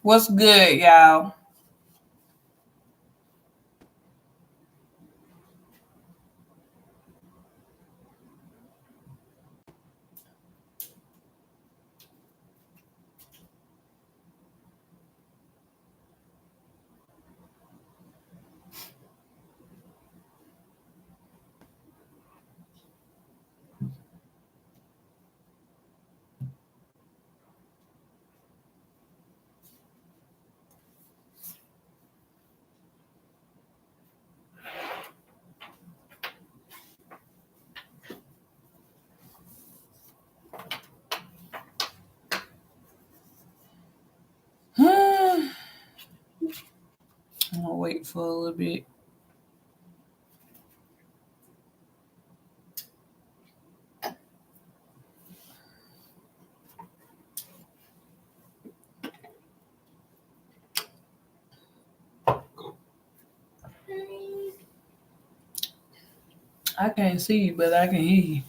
What's good, y'all? I'm gonna wait for a little bit. I can't see you, but I can hear you.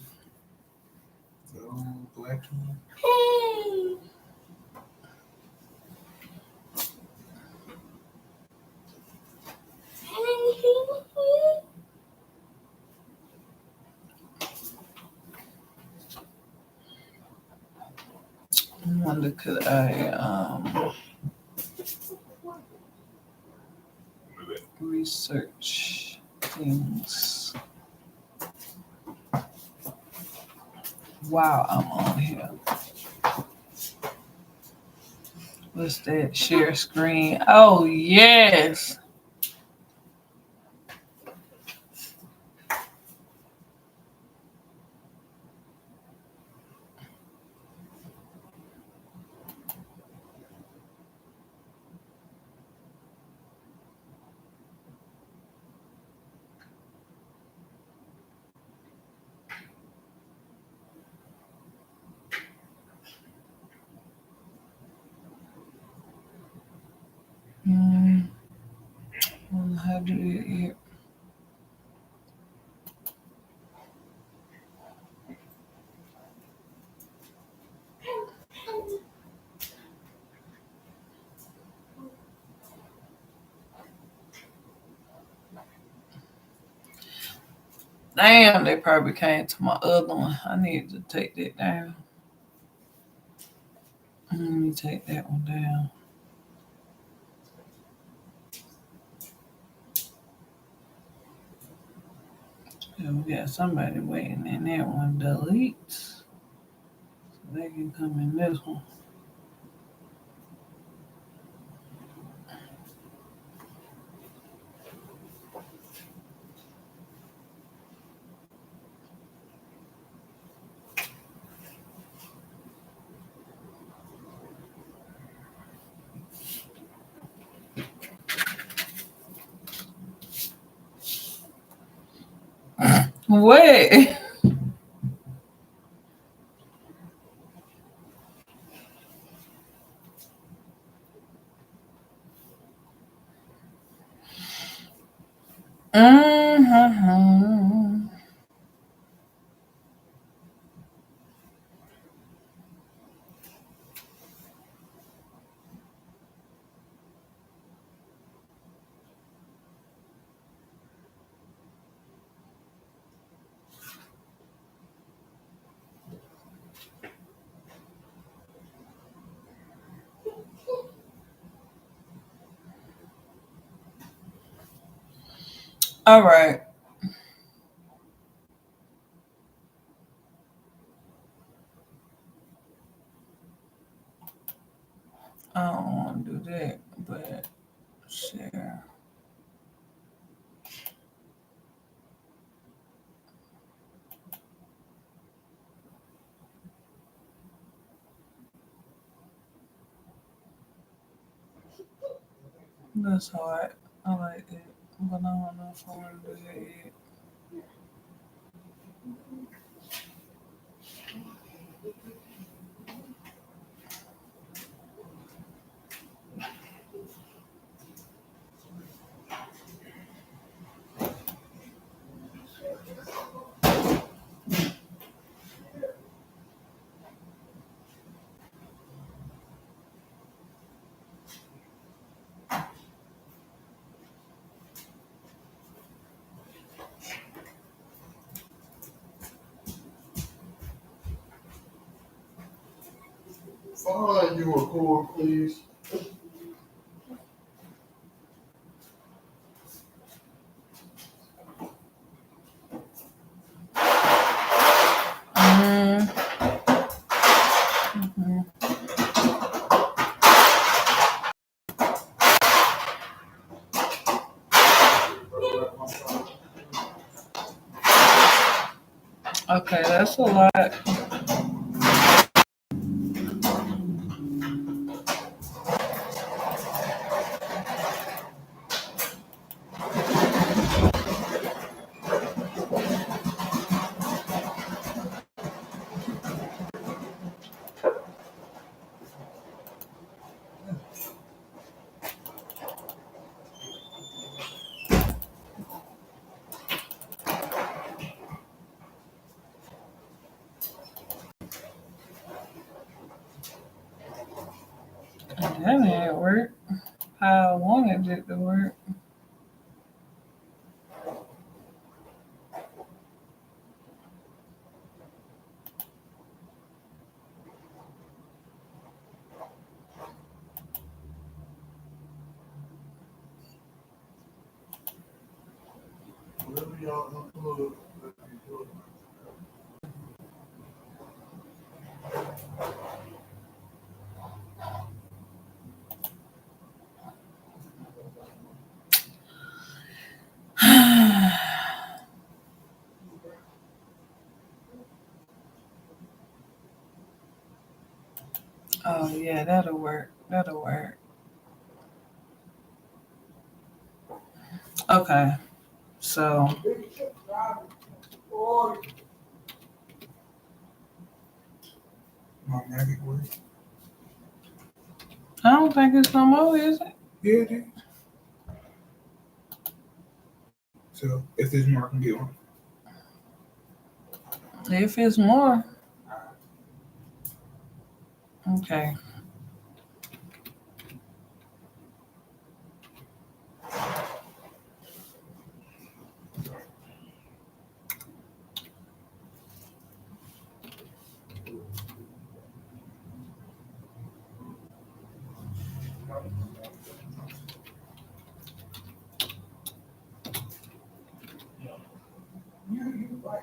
I wonder could I research things while I'm on here. What's that? Share screen. Oh yes. How do you? Damn, they probably came to my other one. I need to take that down. Let me take that one down. Yeah, we got somebody waiting in that one. Delete. So they can come in this one. What? Mm-hmm. All right. I don't want to do that, but share. That's hard. I like it, but I don't know if I want to do that yet. Find you a cord, please. Okay, that's a lot. That didn't work how I wanted it to work. Whatever y'all unplug, let me plug. Oh yeah, that'll work. That'll work. Okay, so My magic word. I don't think it's no more, is it? Yeah, it is. So if there's more, I can get one. If it's more, okay. Yeah, you're right.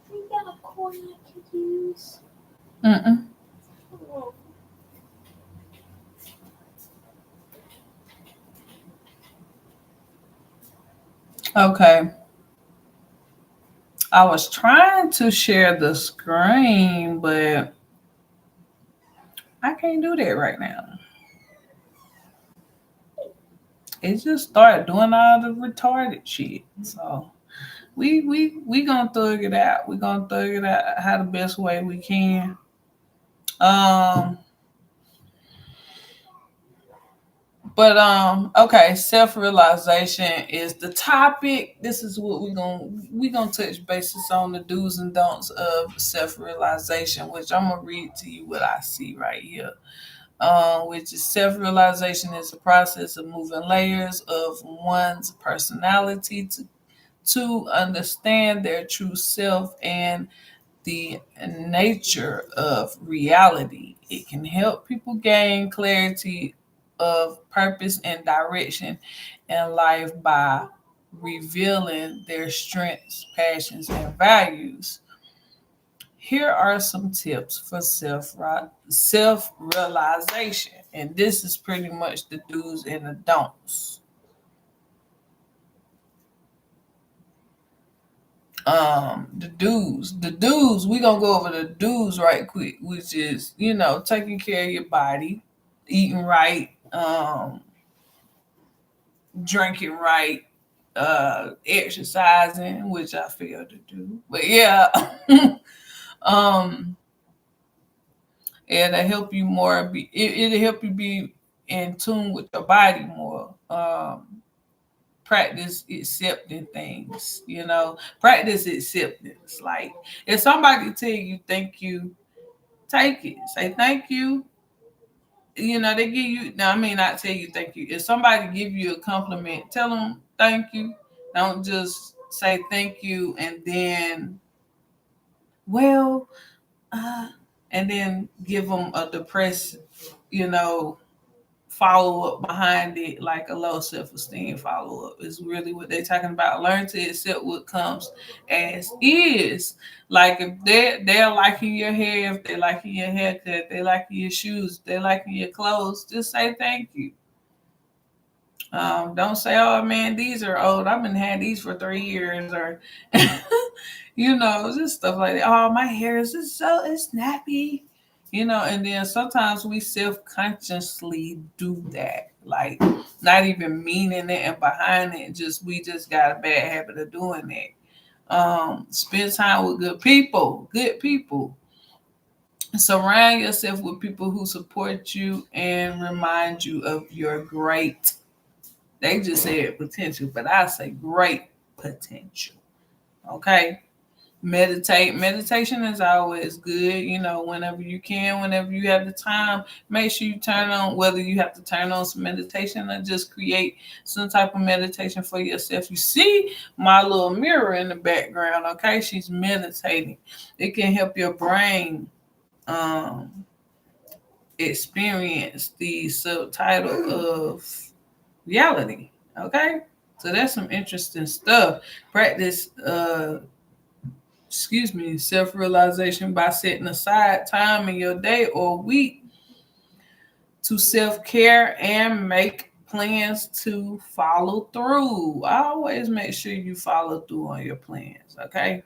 We got a coin I could use. Mm-mm. Okay. I was trying to share the screen, but I can't do that right now. It just started doing all the retarded shit. So we gonna thug it out. We gonna thug it out how the best way we can. Um okay, self-realization is the topic. This is what we gonna touch bases on the do's and don'ts of self-realization, which I'm gonna read to you what I see right here. Which is self-realization is a process of moving layers of one's personality to understand their true self and the nature of reality. It can help people gain clarity of purpose and direction in life by revealing their strengths, passions, and values. Here are some tips for self realization, and this is pretty much the do's and the don'ts. The do's, we gonna go over the do's right quick, which is, taking care of your body, eating right, drinking right, exercising, which I failed to do, but yeah. um it'll help you it'll help you be in tune with your body more. Practice accepting things, practice acceptance. Like, if somebody tell you thank you, take it, say thank you. They give you, now I mean, not tell you thank you. If somebody give you a compliment, tell them thank you. Don't just say thank you and then, well, uh and then give them a depressed, you know follow up behind it, like a low self esteem follow up, is really what they're talking about. Learn to accept what comes as is. Like, if they're liking your hair, if they're liking your haircut, they liking your shoes, they liking your clothes, just say thank you. Don't say, "Oh man, these are old. I've been had these for 3 years," or just stuff like that. "Oh, my hair is just so it's snappy." And then sometimes we self-consciously do that, like, not even meaning it, and behind it, just we just got a bad habit of doing that. Spend time with good people. Good people. Surround yourself with people who support you and remind you of your great. They just said potential, but I say great potential. Okay. Meditate. Meditation is always good, whenever you can, whenever you have the time. Make sure you turn on, whether you have to turn on some meditation or just create some type of meditation for yourself. You see my little mirror in the background, okay? She's meditating. It can help your brain um experience the subtitle of reality. Okay. So that's some interesting stuff. Practice self-realization by setting aside time in your day or week to self-care and make plans to follow through. Always make sure you follow through on your plans. Okay.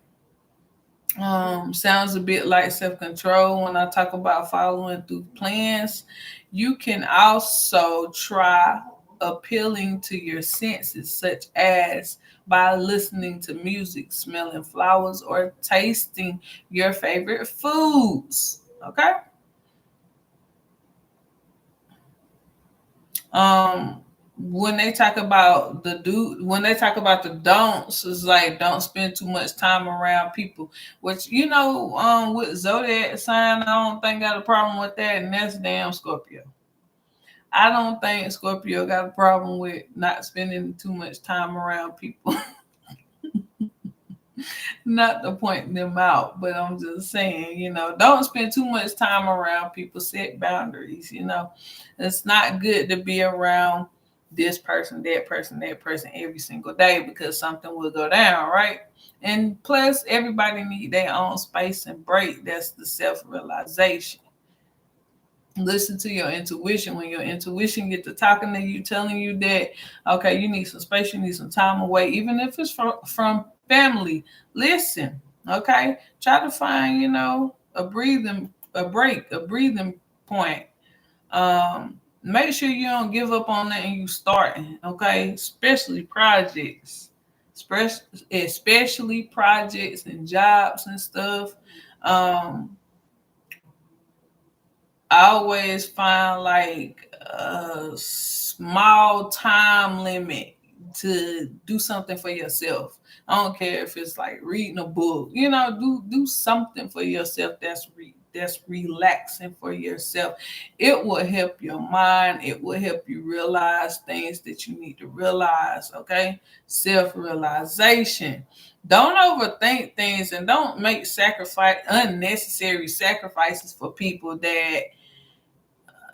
Sounds a bit like self-control when I talk about following through plans. You can also try appealing to your senses, such as by listening to music, smelling flowers, or tasting your favorite foods. Okay. um when they talk about the don'ts, it's like, don't spend too much time around people, which, with zodiac sign, I don't think got a problem with that, and that's damn Scorpio. I don't think Scorpio got a problem with not spending too much time around people. Not to point them out, but I'm just saying, don't spend too much time around people. Set boundaries. It's not good to be around this person, that person every single day, because something will go down, right? And plus, everybody need their own space and break. That's the self-realization. Listen to your intuition. When your intuition get to talking to you, telling you that, okay, you need some space, you need some time away, even if it's from family, listen. Okay, try to find, a breathing point. Make sure you don't give up on that and you starting. Okay, especially projects, especially projects and jobs and stuff. um I always find, like, a small time limit to do something for yourself. I don't care if it's like reading a book. Do something for yourself that's that's relaxing for yourself. It will help your mind. It will help you realize things that you need to realize. Okay, self-realization. Don't overthink things and don't make unnecessary sacrifices for people that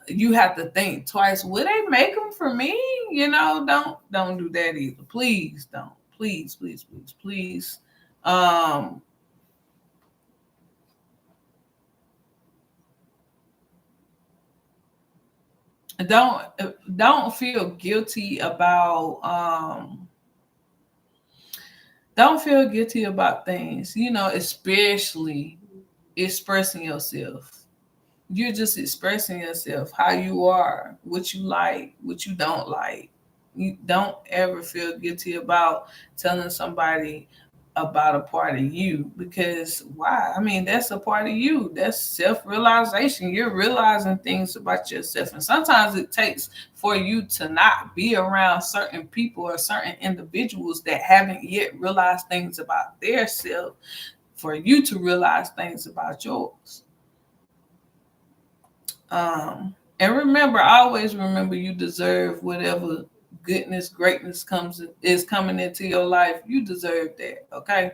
you have to think twice. Will they make them for me? Don't do that either. Please don't. Please, please, please, please. Um, don't don't feel guilty about don't feel guilty about things. Especially expressing yourself. You're just expressing yourself, how you are, what you like, what you don't like. You don't ever feel guilty about telling somebody about a part of you, because why? I mean, that's a part of you. That's self-realization. You're realizing things about yourself. And sometimes it takes for you to not be around certain people or certain individuals that haven't yet realized things about their self for you to realize things about yours. And remember, always remember, you deserve whatever goodness, greatness is coming into your life. You deserve that. Okay.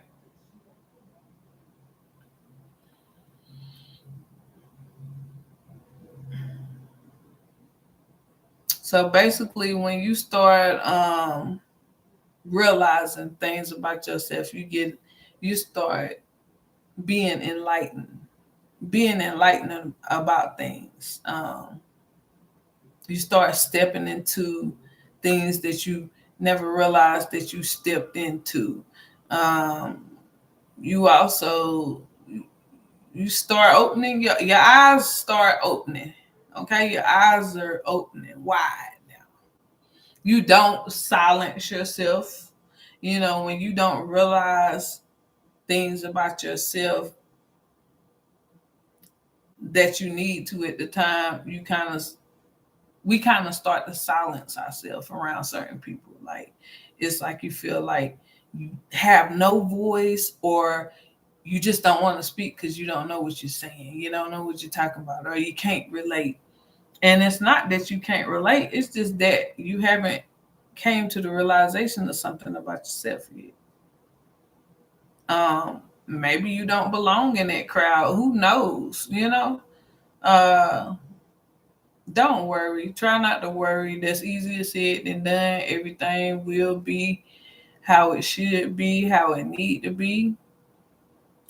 So basically, when you start realizing things about yourself, you start being enlightened about things. You start stepping into things that you never realized that you stepped into. Um, you also you start opening your eyes start opening. Okay, your eyes are opening wide now. You don't silence yourself. When you don't realize things about yourself that you need to at the time, we kind of start to silence ourselves around certain people. Like, it's like you feel like you have no voice, or you just don't want to speak because you don't know what you're saying. You don't know what you're talking about, or you can't relate. And it's not that you can't relate, it's just that you haven't came to the realization of something about yourself yet. Maybe you don't belong in that crowd. Who knows? Uh, don't worry. Try not to worry. That's easier said than done. Everything will be how it should be, how it need to be.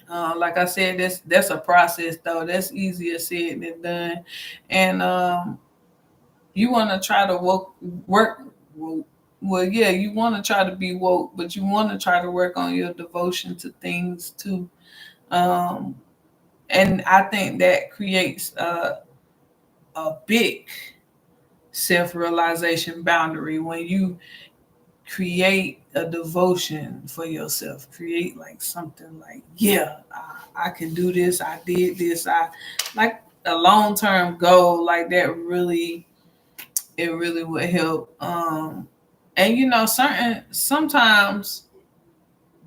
Like I said, that's a process though. That's easier said than done. And you want to try to work. Well, yeah, you want to try to be woke, but you want to try to work on your devotion to things too. Um, and I think that creates a big self-realization boundary when you create a devotion for yourself. Create like something like, yeah, I can do this. I did this. I like a long-term goal like that. Really, it really would help. And sometimes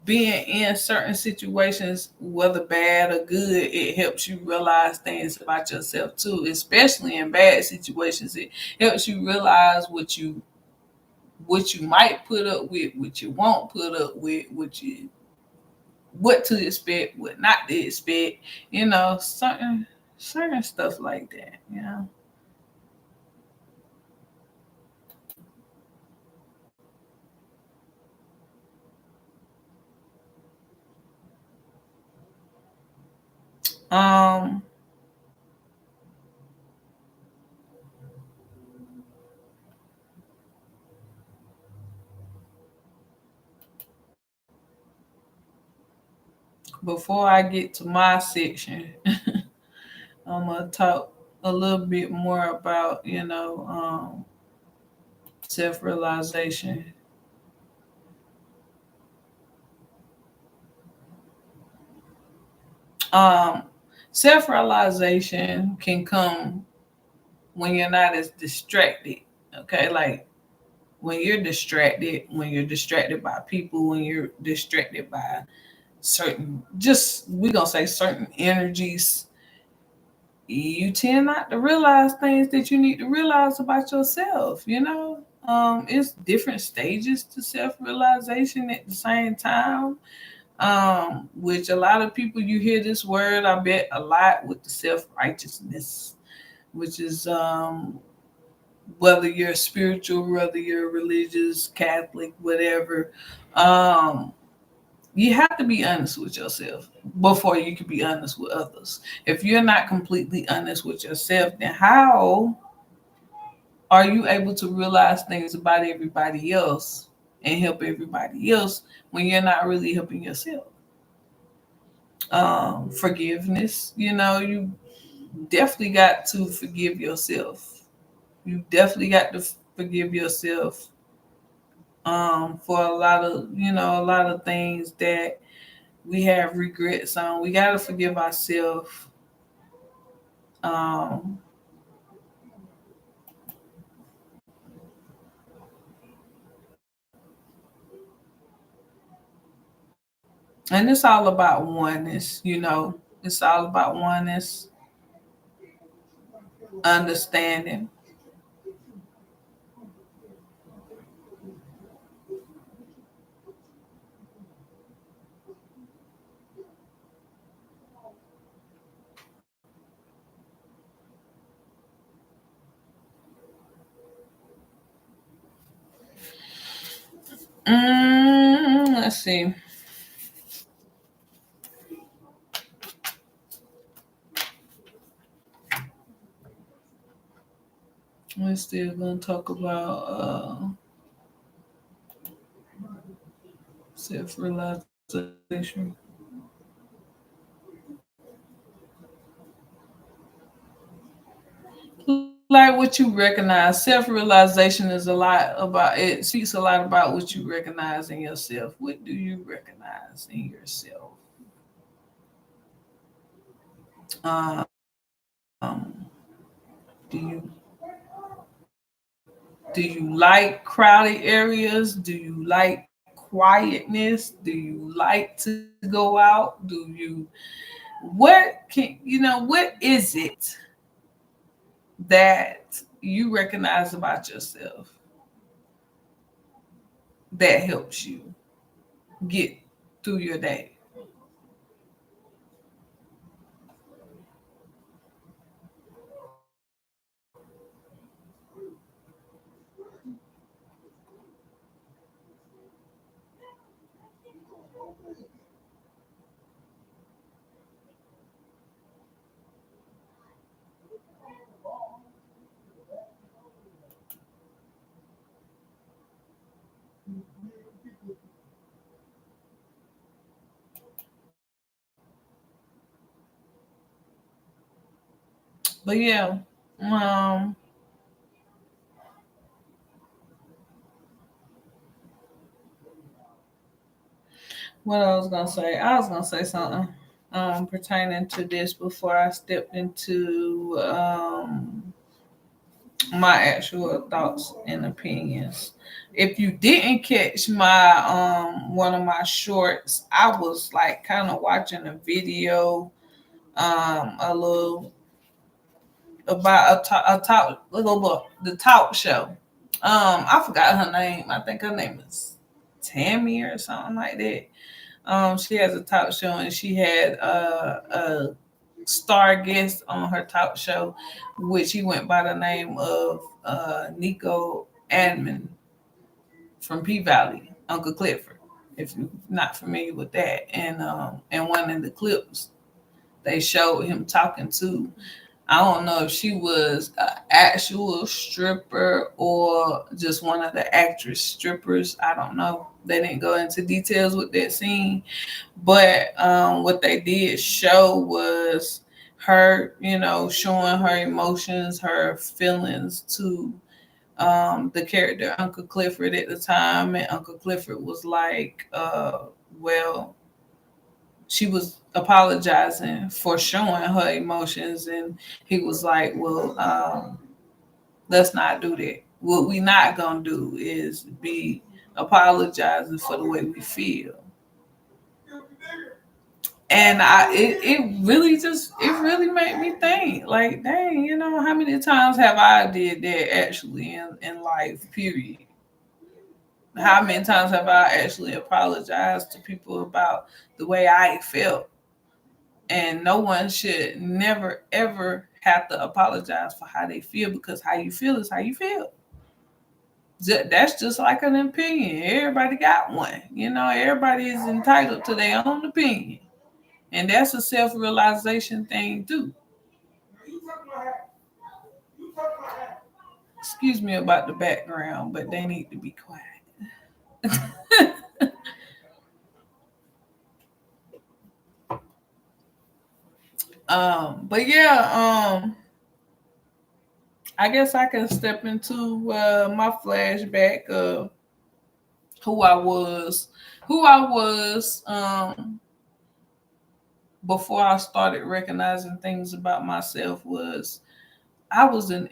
being in certain situations, whether bad or good, it helps you realize things about yourself too. Especially in bad situations, it helps you realize what you might put up with, what you won't put up with, what to expect, what not to expect. Certain stuff like that. Um, before I get to my section, I'm gonna talk a little bit more about self realization. Um, Self realization can come when you're not as distracted. Okay, like when you're distracted by people, when you're distracted by certain, just we gonna say certain energies, you tend not to realize things that you need to realize about yourself. It's different stages to self-realization at the same time. Which a lot of people, you hear this word, I bet, a lot with the self-righteousness, which is whether you're spiritual, whether you're religious, Catholic, whatever. um you have to be honest with yourself before you can be honest with others. If you're not completely honest with yourself, then how are you able to realize things about everybody else and help everybody else when you're not really helping yourself? Forgiveness, you definitely got to forgive yourself. You definitely got to forgive yourself for a lot of things that we have regrets on. We got to forgive ourselves. um and it's all about oneness. It's all about oneness, understanding. Let's see. We're still gonna talk about self-realization. Like what you recognize. Self-realization is a lot about it, speaks a lot about what you recognize in yourself. What do you recognize in yourself? Um do you do you like crowded areas? Do you like quietness? Do you like to go out? What is it that you recognize about yourself that helps you get through your day? But yeah, um, what I was gonna say, I was gonna say something pertaining to this before I stepped into my actual thoughts and opinions. If you didn't catch my one of my shorts, I was like kind of watching a video, a little about a little book, the talk show. I forgot her name. I think her name is Tammy or something like that. She has a talk show, and she had a star guest on her talk show, which he went by the name of Nico Admin from P Valley, Uncle Clifford. If you're not familiar with that, and one of the clips they showed him talking to, I don't know if she was an actual stripper or just one of the actress strippers. I don't know. They didn't go into details with that scene, but what they did show was her, showing her emotions, her feelings to the character Uncle Clifford at the time, and Uncle Clifford was like, well, she was apologizing for showing her emotions, and he was like, well, let's not do that. What we not gonna do is be apologizing for the way we feel. And it really made me think, like, dang, how many times have I did that actually in life, period? How many times have I actually apologized to people about the way I felt? And no one should never ever have to apologize for how they feel, because how you feel is how you feel. That's just like an opinion. Everybody got one. Everybody is entitled to their own opinion. And that's a self-realization thing too. Excuse me about the background, but they need to be quiet. But yeah, I guess I can step into my flashback of who I was, before I started recognizing things about myself. Was I was an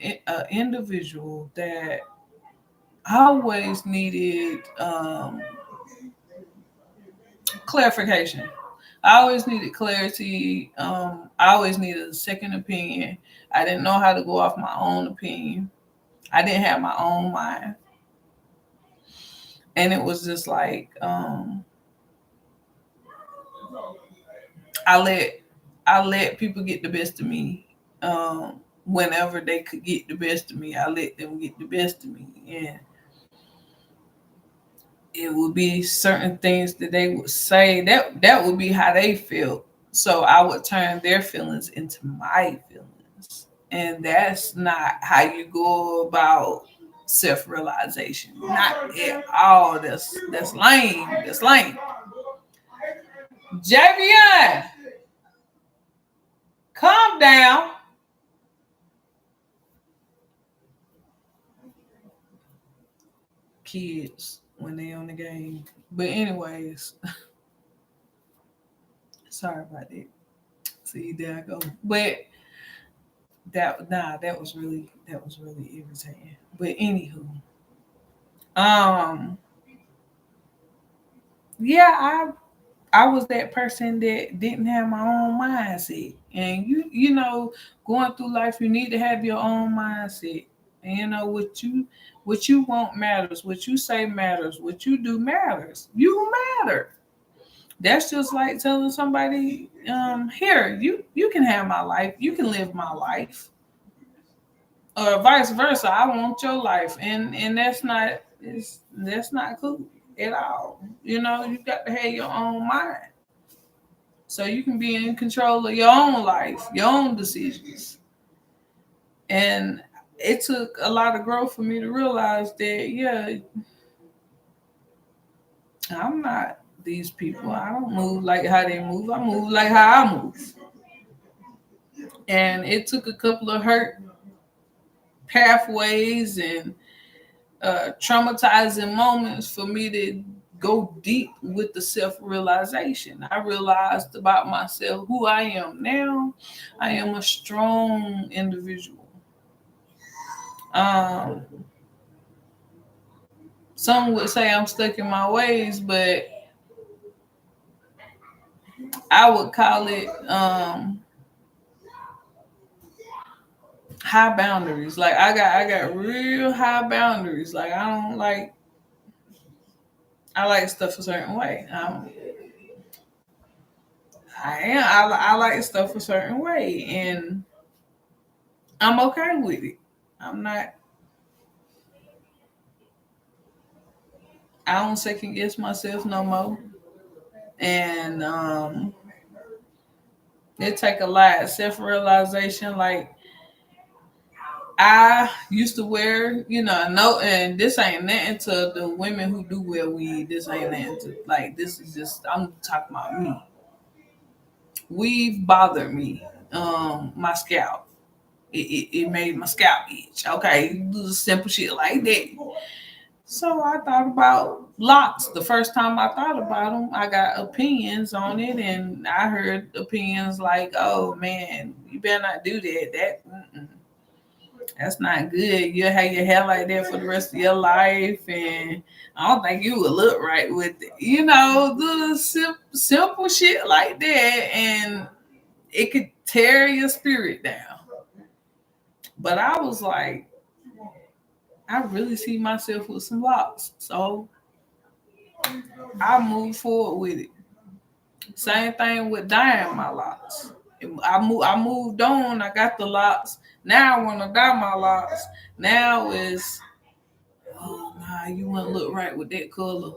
individual that always needed clarification. I always needed clarity. I always needed a second opinion. I didn't know how to go off my own opinion. I didn't have my own mind. And it was just like, I let I let people get the best of me. Whenever they could get the best of me, I let them get the best of me. And it would be certain things that they would say that would be how they felt. So I would turn their feelings into my feelings. And that's not how you go about self-realization. Not at all. That's lame. That's lame. Javion, calm down. Kids when they on the game. But anyways, sorry about that. See, there I go. But that was really irritating. But anywho, um, yeah, I was that person that didn't have my own mindset. And going through life, you need to have your own mindset. And what you want matters, what you say matters, what you do matters. You matter. That's just like telling somebody, here, you can have my life, you can live my life. Or vice versa. I want your life. And that's not cool at all. You got to have your own mind. So you can be in control of your own life, your own decisions. And it took a lot of growth for me to realize that, yeah, I'm not these people. I don't move like how they move. I move like how I move. And it took a couple of hurt pathways and traumatizing moments for me to go deep with the self-realization. I realized about myself who I am now. I am a strong individual. Um, some would say I'm stuck in my ways, but I would call it high boundaries. Like I got real high boundaries. Like I like stuff a certain way. I like stuff a certain way, and I'm okay with it. I'm not. I don't second guess myself no more, and it take a lot. Self realization. Like I used to wear, no, and this ain't nothing to the women who do wear weed. This ain't nothing to, like, this is just, I'm talking about me. Weave bothered me. My scalp. It made my scalp itch. Okay, simple shit like that. So I thought about locks. The first time I thought about them, I got opinions on it, and I heard opinions like, "Oh man, you better not do that." That That's not good. You'll have your hair like that for the rest of your life, and I don't think you would look right with it. The simple shit like that, and it could tear your spirit down. But I was like, I really see myself with some locks, so I moved forward with it. Same thing with dyeing my locks. I moved on. I got the locks. Now I want to dye my locks. Now is, oh nah, you wouldn't look right with that color.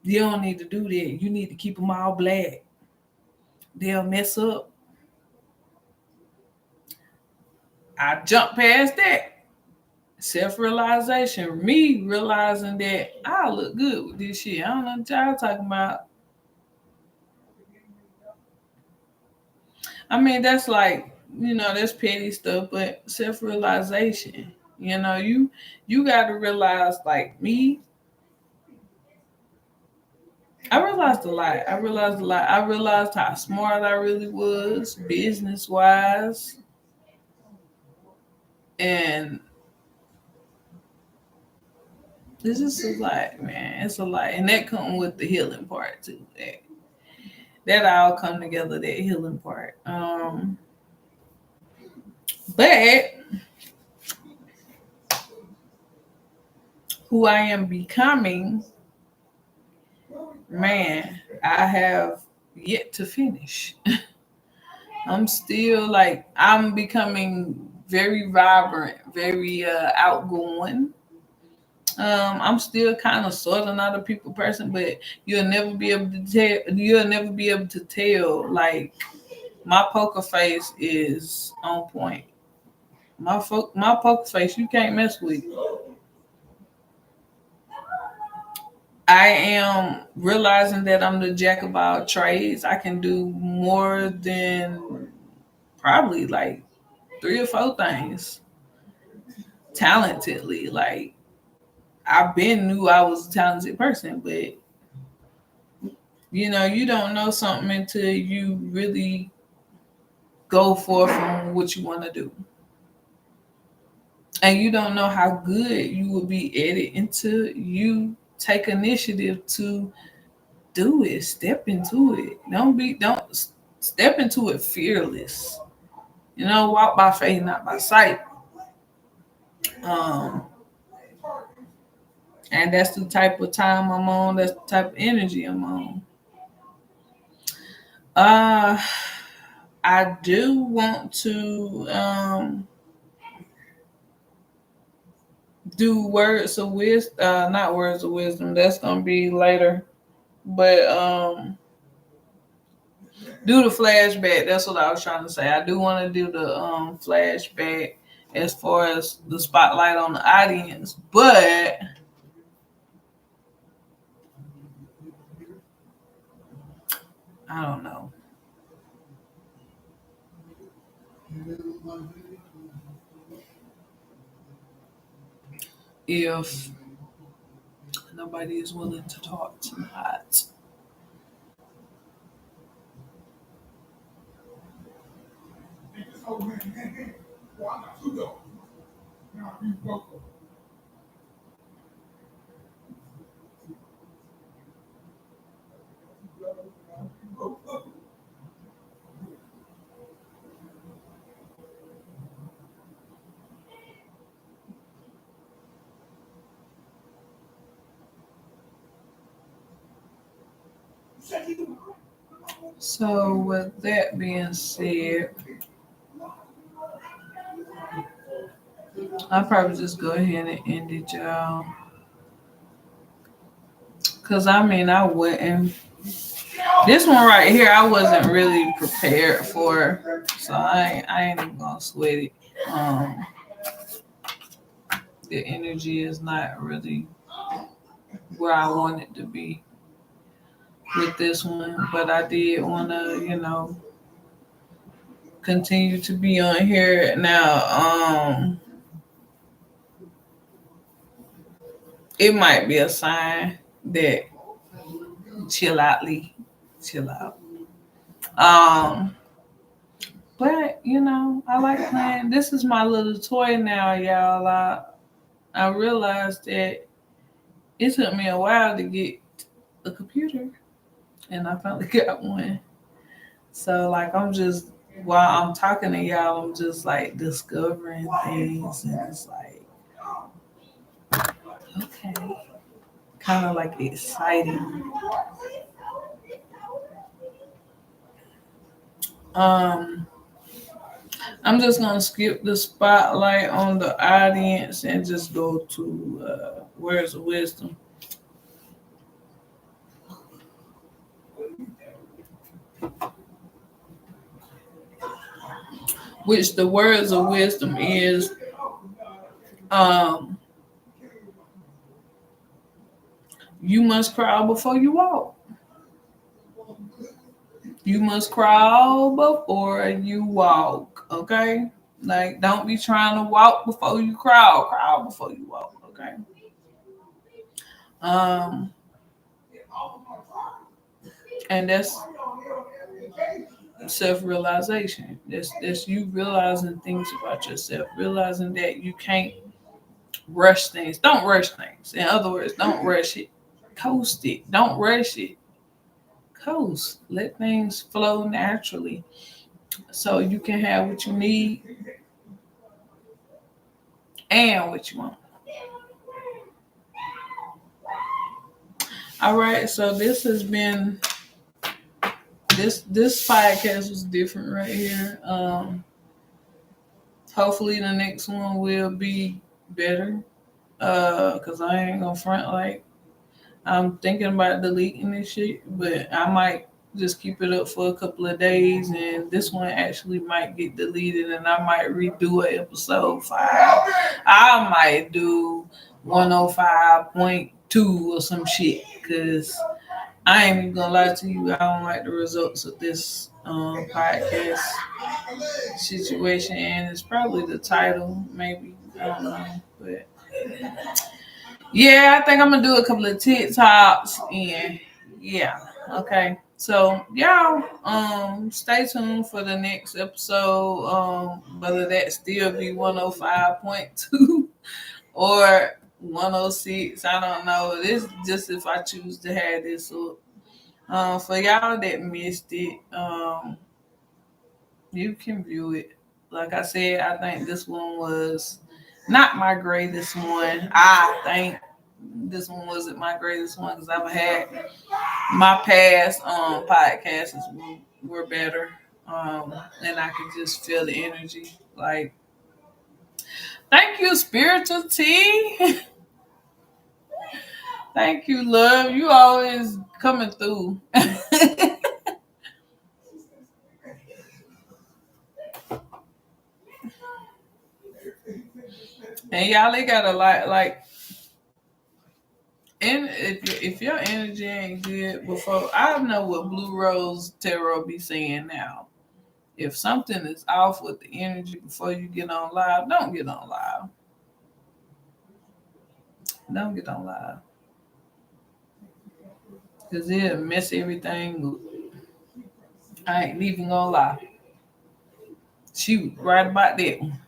You don't need to do that. You need to keep them all black. They'll mess up. I jumped past that. Self-realization. Me realizing that I look good with this shit. I don't know what y'all talking about. I mean, that's like, that's petty stuff, but self-realization. You gotta realize, like me, I realized a lot. I realized a lot. I realized how smart I really was, business wise. And this is a lot, man. It's a lot. And that comes with the healing part too. That all come together, that healing part. But who I am becoming, man, I have yet to finish. I'm still like, I'm becoming very vibrant, very outgoing. I'm still kind of sort of not a people person, but you'll never be able to tell. You'll never be able to tell. Like my poker face is on point. My poker face, you can't mess with. I am realizing that I'm the jack of all trades. I can do more than probably like 3 or 4 things talentedly. Like I've been knew I was a talented person, but you don't know something until you really go forth from what you want to do. And you don't know how good you will be at it until you take initiative to do it. Step into it. Don't step into it fearless. Walk by faith, not by sight. Um, and that's the type of time I'm on. That's the type of energy I'm on. Uh, I do want to do words of wisdom, not words of wisdom. That's gonna be later, but do the flashback. That's what I was trying to say. I do want to do the flashback as far as the spotlight on the audience, but I don't know if nobody is willing to talk tonight. Oh, man. Well, I got 2 dogs. Now, you both of them. So, with that being said, I'll probably just go ahead and end it, y'all. Cause I mean, I wouldn't. This one right here, I wasn't really prepared for, so I ain't even gonna sweat it. Um, the energy is not really where I want it to be with this one, but I did want to, continue to be on here now. It might be a sign that chill out, Lee, chill out. Um, But I like playing. This is my little toy now, y'all. I realized that it took me a while to get a computer, and I finally got one. So like I'm just while I'm talking to y'all, I'm just like discovering things, and it's like okay, kind of like exciting. Um, I'm just gonna skip the spotlight on the audience and just go to words of wisdom, which the words of wisdom is um, you must crawl before you walk. You must crawl before you walk. Okay, like don't be trying to walk before you crawl. Crawl before you walk. Okay. Um, and that's self-realization. That's you realizing things about yourself, realizing that you can't rush things. Don't rush things. In other words, don't rush it. Coast it. Don't rush it. Coast. Let things flow naturally so you can have what you need and what you want. All right, so this has been this podcast was different right here. Hopefully the next one will be better. Cause I ain't gonna front like I'm thinking about deleting this shit, but I might just keep it up for a couple of days, and this one actually might get deleted, and I might redo an episode 5. I might do 105.2 or some shit, cause I ain't even gonna lie to you. I don't like the results of this podcast situation, and it's probably the title, maybe. I don't know, but yeah, I think I'm gonna do a couple of TikToks, and yeah, okay. So y'all, stay tuned for the next episode. Whether that still be 105.2 or 106, I don't know. This just if I choose to have this up. For y'all that missed it, you can view it. Like I said, I think this one was not my greatest one. I think this one wasn't my greatest one because I've had my past podcasts were better. And I could just feel the energy. Like, thank you, spiritual tea. Thank you, love. You always coming through. And y'all, they got a lot like, and if your energy ain't good before, I know what Blue Rose Tarot be saying now. If something is off with the energy before you get on live, don't get on live. Don't get on live. Because it'll mess everything up. I ain't even gonna lie. She was right about that one.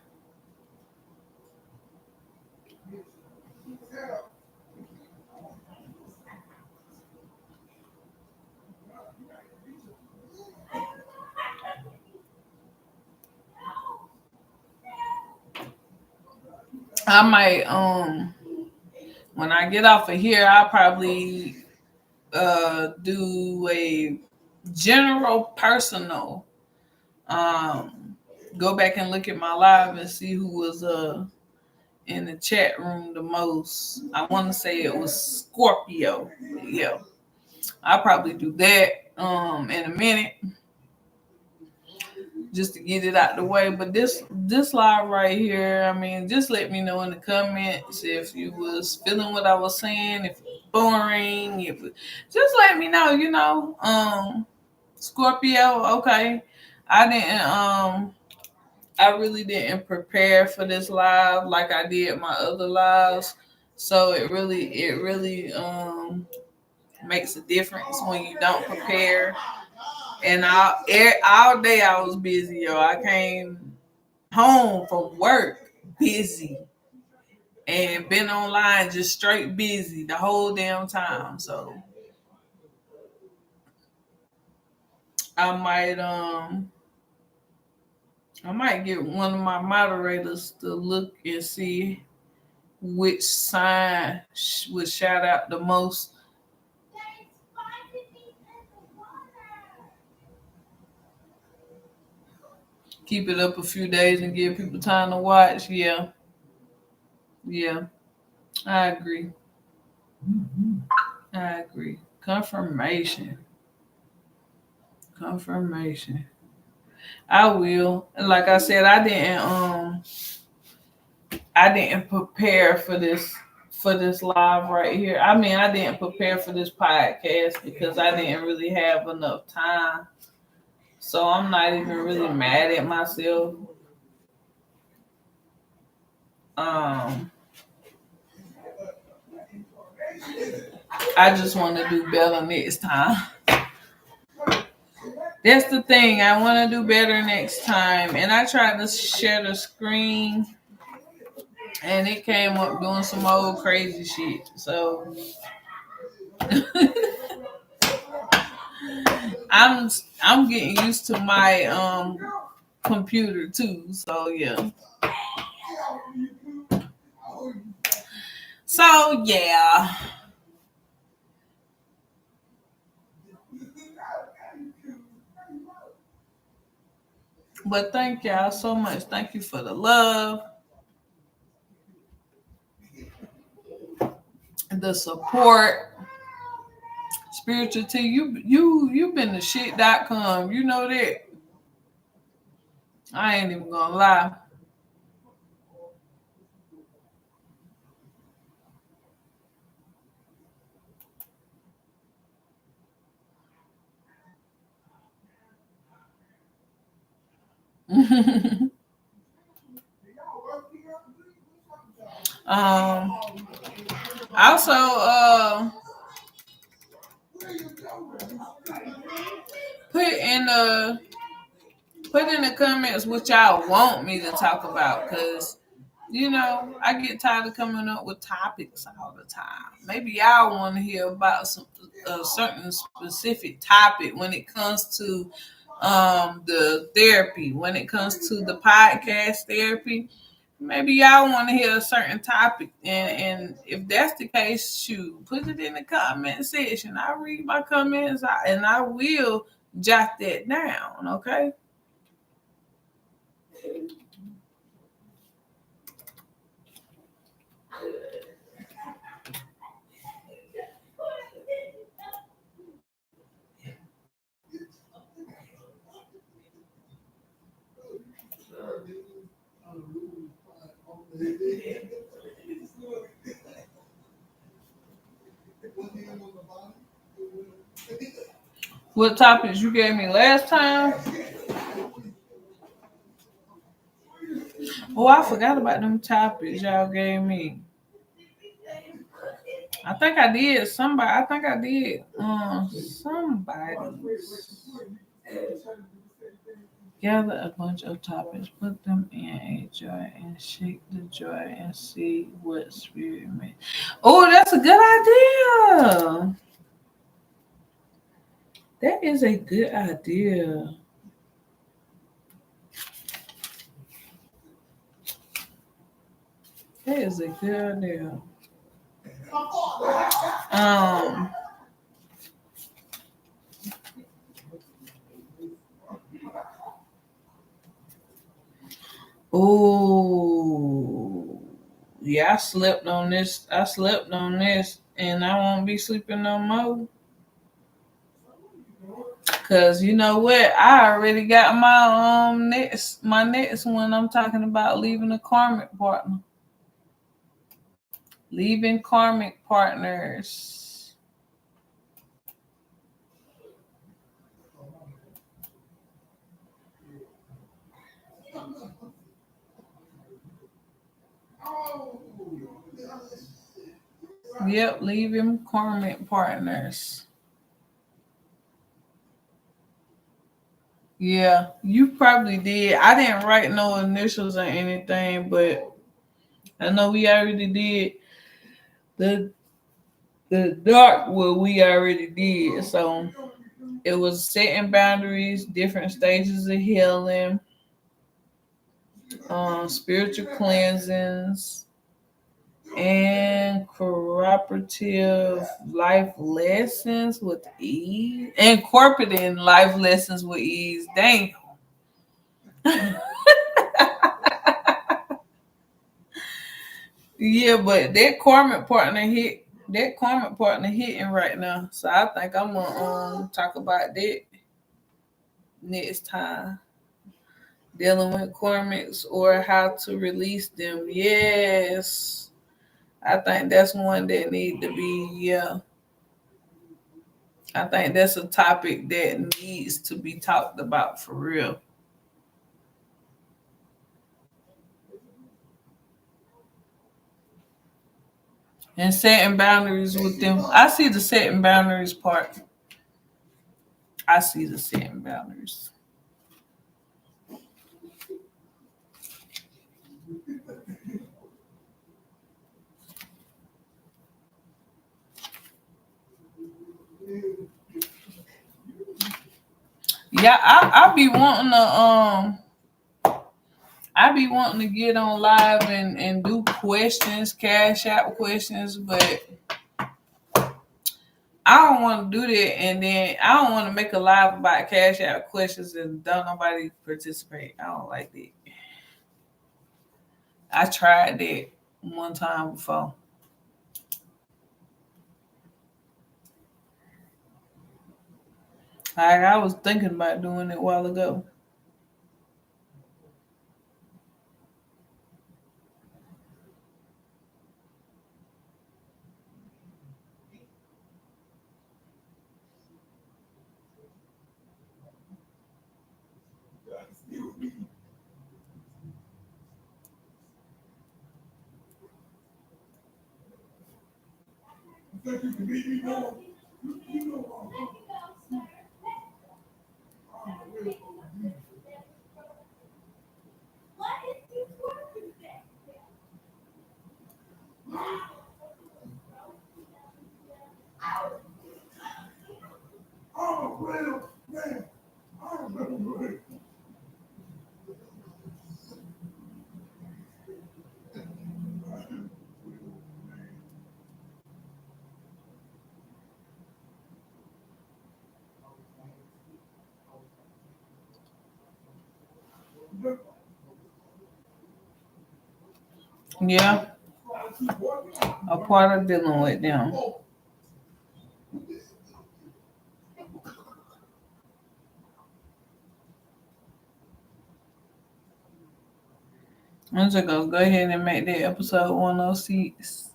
I might when I get off of here, I'll probably do a general personal go back and look at my live and see who was in the chat room the most. I want to say it was Scorpio. Yeah, I'll probably do that in a minute just to get it out the way. But this live right here, I mean, just let me know in the comments if you was feeling what I was saying, if it was boring, just let me know, Scorpio, okay. I didn't I really didn't prepare for this live like I did my other lives. So it really makes a difference when you don't prepare. And all day I was busy, yo. I came home from work busy and been online just straight busy the whole damn time. So I might um I might get one of my moderators to look and see which sign would shout out the most. Keep it up a few days and give people time to watch. Yeah, yeah, I agree. I agree. Confirmation. Confirmation. I will. And like I said, I didn't prepare for this live right here. I mean, I didn't prepare for this podcast because I didn't really have enough time. So I'm not even really mad at myself. Um I just want to do better next time. That's the thing. I want to do better next time. And I tried to share the screen and it came up doing some old crazy shit. So I'm I'm getting used to my computer too. So yeah. So yeah. But thank y'all so much. Thank you for the love, the support. Spiritual T, you been the shit.com. You know that. I ain't even gonna lie. um also put in the put in the comments what y'all want me to talk about, because I get tired of coming up with topics all the time. Maybe y'all want to hear about a certain specific topic when it comes to the therapy, when it comes to the podcast therapy. Maybe y'all want to hear a certain topic, and if that's the case, shoot, put it in the comment section. I read my comments and I will jot that down. Okay. What topics you gave me last time? Oh, I forgot about them topics y'all gave me. I think I did. I think I did. Somebody. Gather a bunch of topics, put them in a jar, and shake the jar and see what spirit makes. Oh, that's a good idea. That is a good idea. That is a good idea. Um. Oh. Yeah, I slept on this. And I won't be sleeping no more. Cause you know what? I already got my next one. I'm talking about leaving a karmic partner. Leaving karmic partners. Yep, leaving karmic partners. Yeah, you probably did. I didn't write no initials or anything, but I know we already did the the dark what we already did. So it was setting boundaries, different stages of healing, spiritual cleansings, and cooperative life lessons with ease. Incorporating life lessons with ease. Dang. Yeah, but that karmic partner hitting right now. So I think I'm gonna talk about that next time. Dealing with karmics or how to release them. Yes. I think that's one that need to be, yeah. I think that's a topic that needs to be talked about for real. And setting boundaries with them. I see the setting boundaries part. I see the setting boundaries. Yeah, I be wanting to I be wanting to get on live and do questions, cash out questions, but I don't want to do that, and then I don't want to make a live about cash out questions and don't nobody participate. I don't like that. I tried that one time before. I was thinking about doing it a while ago. You think you can beat me, no? You know I'm a real man. I'm a real. Yeah, a part of dealing with them. I'm just gonna go ahead and make that episode 106.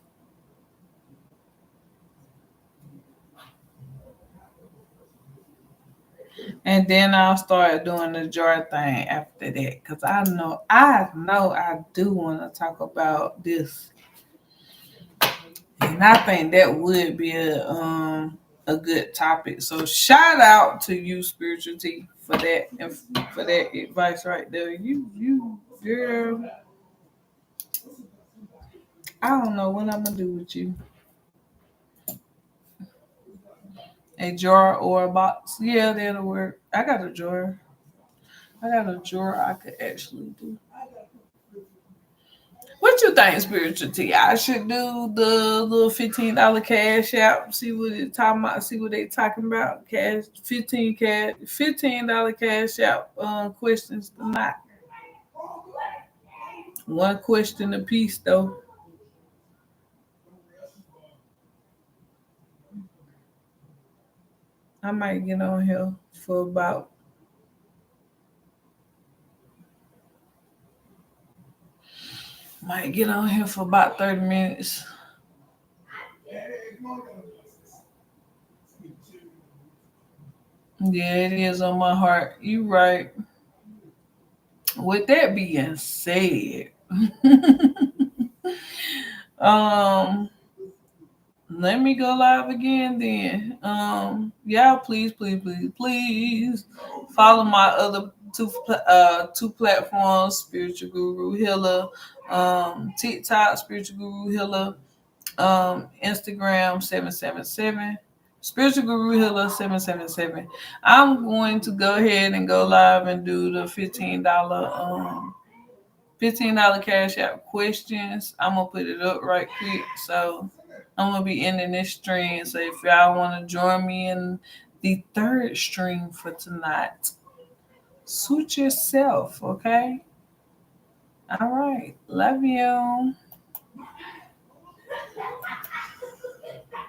And then I'll start doing the jar thing after that. Cause I know I do want to talk about this. And I think that would be a good topic. So shout out to you, spiritual T, for that and for that advice right there. You girl, I don't know what I'm gonna do with you. A jar or a box. Yeah, that'll work. I got a jar. I got a drawer I could actually do. What you think, spiritual T? I should do the little $15 cash out. See what it talking about. See what they talking about. Cash 15 $15 cash out. Questions tonight. One question a piece though. I might get on here for about. Might get on here for about 30 minutes. Yeah, it is on my heart. You right. With that being said, um, Let me go live again then. Yeah, please follow my other two platforms, Spiritual Guru Healer, TikTok Spiritual Guru Healer, Instagram 777. Spiritual Guru Healer 777. I'm going to go ahead and go live and do the $15 cash out questions. I'm gonna put it up right quick. So I'm gonna be ending this stream. So if y'all want to join me in the third stream for tonight, suit yourself, okay? All right. Love you.